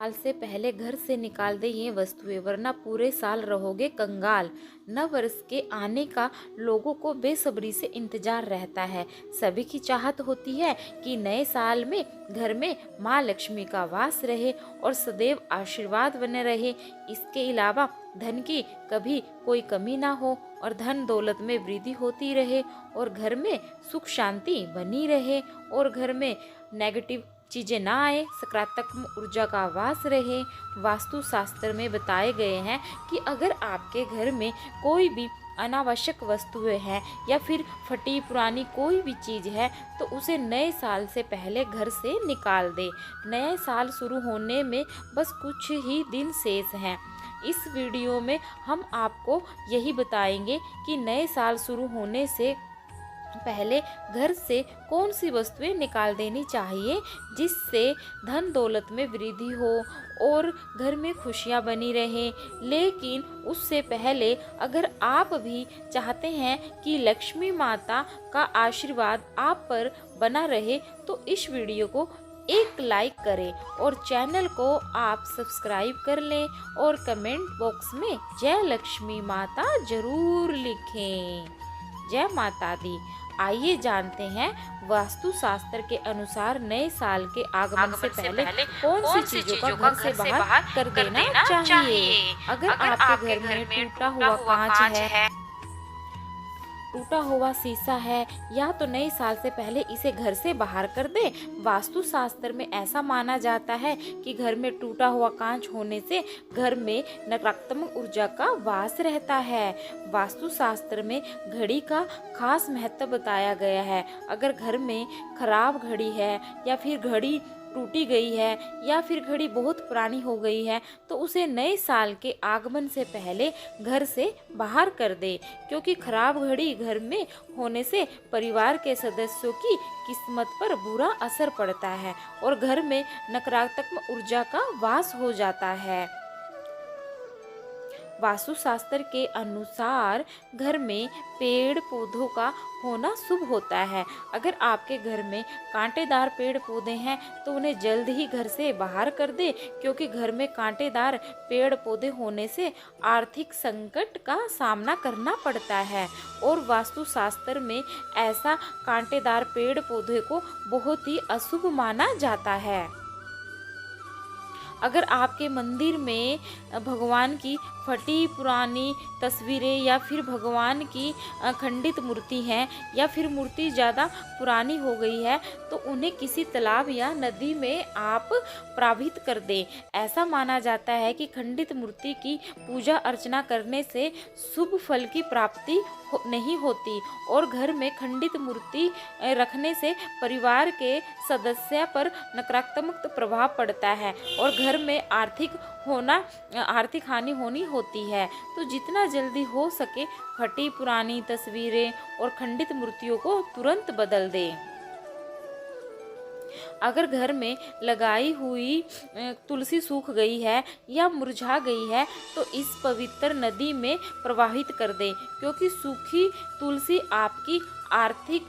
साल से पहले घर से निकाल दे ये वस्तुएं, वरना पूरे साल रहोगे कंगाल। नव वर्ष के आने का लोगों को बेसब्री से इंतजार रहता है। सभी की चाहत होती है कि नए साल में घर में माँ लक्ष्मी का वास रहे और सदैव आशीर्वाद बने रहे। इसके अलावा धन की कभी कोई कमी ना हो और धन दौलत में वृद्धि होती रहे और घर में सुख शांति बनी रहे और घर में नेगेटिव चीजें ना आए, सकारात्मक ऊर्जा का वास रहे। वास्तु शास्त्र में बताए गए हैं कि अगर आपके घर में कोई भी अनावश्यक वस्तुएं हैं या फिर फटी पुरानी कोई भी चीज है तो उसे नए साल से पहले घर से निकाल दे। नए साल शुरू होने में बस कुछ ही दिन शेष हैं। इस वीडियो में हम आपको यही बताएंगे कि नए साल शुरू होने से पहले घर से कौन सी वस्तुएं निकाल देनी चाहिए जिससे धन दौलत में वृद्धि हो और घर में खुशियां बनी रहें। लेकिन उससे पहले अगर आप भी चाहते हैं कि लक्ष्मी माता का आशीर्वाद आप पर बना रहे तो इस वीडियो को एक लाइक करें और चैनल को आप सब्सक्राइब कर लें और कमेंट बॉक्स में जय लक्ष्मी माता जरूर लिखें। जय माता दी। आइए जानते हैं वास्तु शास्त्र के अनुसार नए साल के आगमन से पहले कौन सी चीजों का घर से बाहर कर देना चाहिए। अगर आपके घर में टूटा हुआ कांच है, टूटा हुआ शीशा है या तो नए साल से पहले इसे घर से बाहर कर दें। वास्तु शास्त्र में ऐसा माना जाता है कि घर में टूटा हुआ कांच होने से घर में नकारात्मक ऊर्जा का वास रहता है। वास्तु शास्त्र में घड़ी का खास महत्व बताया गया है। अगर घर में खराब घड़ी है या फिर घड़ी टूटी गई है या फिर घड़ी बहुत पुरानी हो गई है तो उसे नए साल के आगमन से पहले घर से बाहर कर दे, क्योंकि खराब घड़ी घर में होने से परिवार के सदस्यों की किस्मत पर बुरा असर पड़ता है और घर में नकारात्मक ऊर्जा का वास हो जाता है। वास्तु शास्त्र के अनुसार घर में पेड़ पौधों का होना शुभ होता है। अगर आपके घर में कांटेदार पेड़ पौधे हैं तो उन्हें जल्द ही घर से बाहर कर दे, क्योंकि घर में कांटेदार पेड़ पौधे होने से आर्थिक संकट का सामना करना पड़ता है और वास्तु शास्त्र में ऐसा कांटेदार पेड़ पौधे को बहुत ही अशुभ माना जाता है। अगर आपके मंदिर में भगवान की फटी पुरानी तस्वीरें या फिर भगवान की खंडित मूर्ति है या फिर मूर्ति ज़्यादा पुरानी हो गई है तो उन्हें किसी तालाब या नदी में आप प्रवाहित कर दें। ऐसा माना जाता है कि खंडित मूर्ति की पूजा अर्चना करने से शुभ फल की प्राप्ति नहीं होती और घर में खंडित मूर्ति रखने से परिवार के सदस्य पर नकारात्मक प्रभाव पड़ता है और घर में आर्थिक हानि होनी होती है। तो जितना जल्दी हो सके फटी पुरानी तस्वीरें और खंडित मूर्तियों को तुरंत बदल दें। अगर घर में लगाई हुई तुलसी सूख गई है या मुरझा गई है तो इस पवित्र नदी में प्रवाहित कर दें, क्योंकि सूखी तुलसी आपकी आर्थिक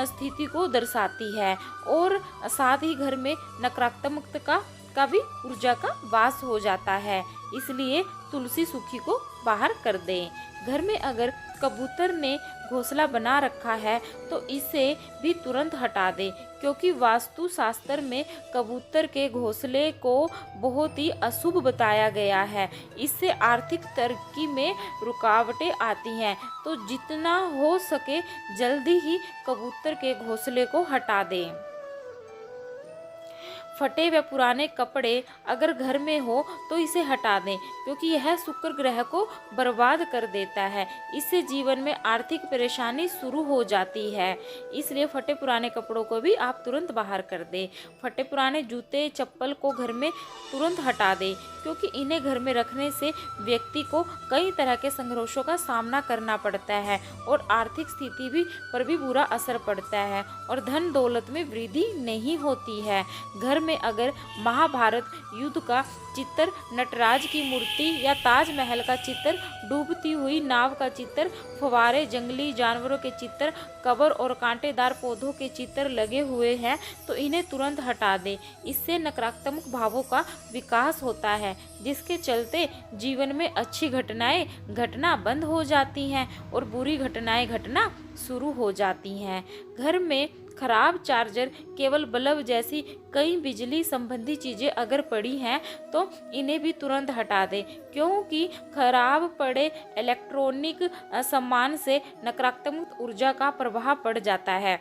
स्थिति को दर्शाती है और साथ ही घर में नकारात्मकता का भी ऊर्जा का वास हो जाता है। इसलिए तुलसी सूखी को बाहर कर दें। घर में अगर कबूतर ने घोंसला बना रखा है तो इसे भी तुरंत हटा दें, क्योंकि वास्तु शास्त्र में कबूतर के घोंसले को बहुत ही अशुभ बताया गया है। इससे आर्थिक तरक्की में रुकावटें आती हैं। तो जितना हो सके जल्दी ही कबूतर के घोंसले को हटा दें। फटे व पुराने कपड़े अगर घर में हो तो इसे हटा दें, क्योंकि यह शुक्र ग्रह को बर्बाद कर देता है। इससे जीवन में आर्थिक परेशानी शुरू हो जाती है। इसलिए फटे पुराने कपड़ों को भी आप तुरंत बाहर कर दें। फटे पुराने जूते चप्पल को घर में तुरंत हटा दें, क्योंकि इन्हें घर में रखने से व्यक्ति को कई तरह के संघर्षों का सामना करना पड़ता है और आर्थिक स्थिति पर भी बुरा असर पड़ता है और धन दौलत में वृद्धि नहीं होती है। घर में में अगर महाभारत युद्ध का चित्र, नटराज की मूर्ति या ताजमहल का चित्र, डूबती हुई नाव का चित्र, फव्वारे, जंगली जानवरों के चित्र, कब्र और कांटेदार पौधों के चित्र लगे हुए हैं तो इन्हें तुरंत हटा दें। इससे नकारात्मक भावों का विकास होता है, जिसके चलते जीवन में अच्छी घटनाएं घटना बंद हो जाती हैं और बुरी घटनाएं घटना शुरू हो जाती हैं। घर में खराब चार्जर, केबल, बल्ब जैसी कई बिजली संबंधी चीज़ें अगर पड़ी हैं तो इन्हें भी तुरंत हटा दें, क्योंकि खराब पड़े इलेक्ट्रॉनिक सामान से नकारात्मक ऊर्जा का प्रभाव पड़ जाता है,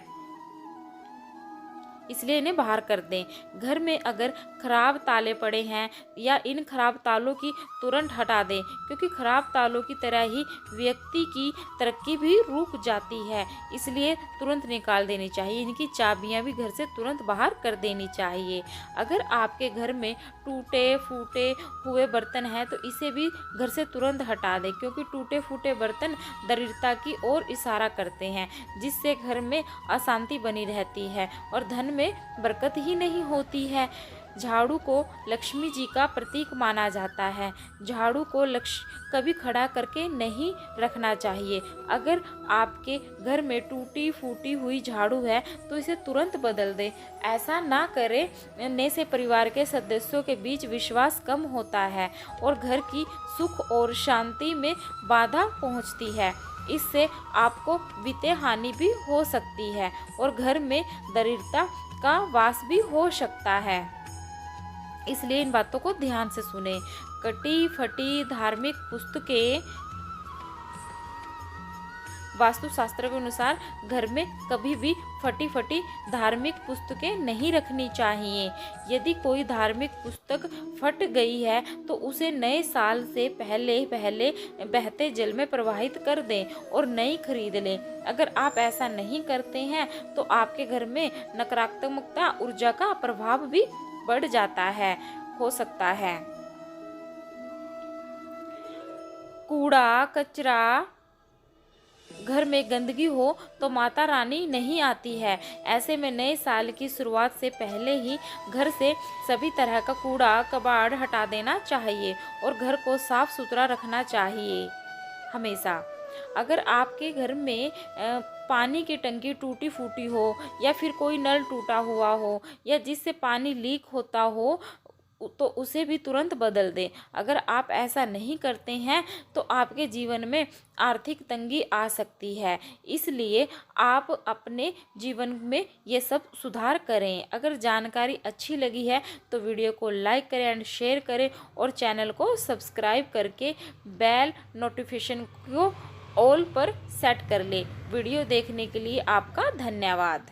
इसलिए इन्हें बाहर कर दें। घर में अगर खराब ताले पड़े हैं या इन खराब तालों की तुरंत हटा दें, क्योंकि खराब तालों की तरह ही व्यक्ति की तरक्की भी रुक जाती है, इसलिए तुरंत निकाल देनी चाहिए। इनकी चाबियां भी घर से तुरंत बाहर कर देनी चाहिए। अगर आपके घर में टूटे फूटे हुए बर्तन हैं तो इसे भी घर से तुरंत हटा दें, क्योंकि टूटे फूटे बर्तन दरिद्रता की ओर इशारा करते हैं, जिससे घर में अशांति बनी रहती है और धन में बरकत ही नहीं होती है। झाड़ू को लक्ष्मी जी का प्रतीक माना जाता है। झाड़ू को कभी खड़ा करके नहीं रखना चाहिए। अगर आपके घर में टूटी फूटी हुई झाड़ू है तो इसे तुरंत बदल दें। ऐसा ना करने से परिवार के सदस्यों के बीच विश्वास कम होता है और घर की सुख और शांति में बाधा पहुंचती है। इससे आपको वित्तीय हानि भी हो सकती है और घर में दरिद्रता का वास भी हो सकता है, इसलिए इन बातों को ध्यान से सुने। कटी फटी धार्मिक पुस्तकें वास्तुशास्त्र के अनुसार घर में कभी भी फटी फटी धार्मिक पुस्तकें नहीं रखनी चाहिए। यदि कोई धार्मिक पुस्तक फट गई है तो उसे नए साल से पहले बहते जल में प्रवाहित कर दें और नई खरीद लें। अगर आप ऐसा नहीं करते हैं तो आपके घर में नकारात्मकता ऊर्जा का प्रभाव भी बढ़ जाता है, हो सकता है। कूड़ा कचरा, घर में गंदगी हो तो माता रानी नहीं आती है। ऐसे में नए साल की शुरुआत से पहले ही घर से सभी तरह का कूड़ा कबाड़ हटा देना चाहिए और घर को साफ सुथरा रखना चाहिए हमेशा। अगर आपके घर में पानी की टंकी टूटी फूटी हो या फिर कोई नल टूटा हुआ हो या जिससे पानी लीक होता हो तो उसे भी तुरंत बदल दें। अगर आप ऐसा नहीं करते हैं तो आपके जीवन में आर्थिक तंगी आ सकती है, इसलिए आप अपने जीवन में ये सब सुधार करें। अगर जानकारी अच्छी लगी है तो वीडियो को लाइक करें एंड शेयर करें और चैनल को सब्सक्राइब करके बेल नोटिफिकेशन को ऑल पर सेट कर लें। वीडियो देखने के लिए आपका धन्यवाद।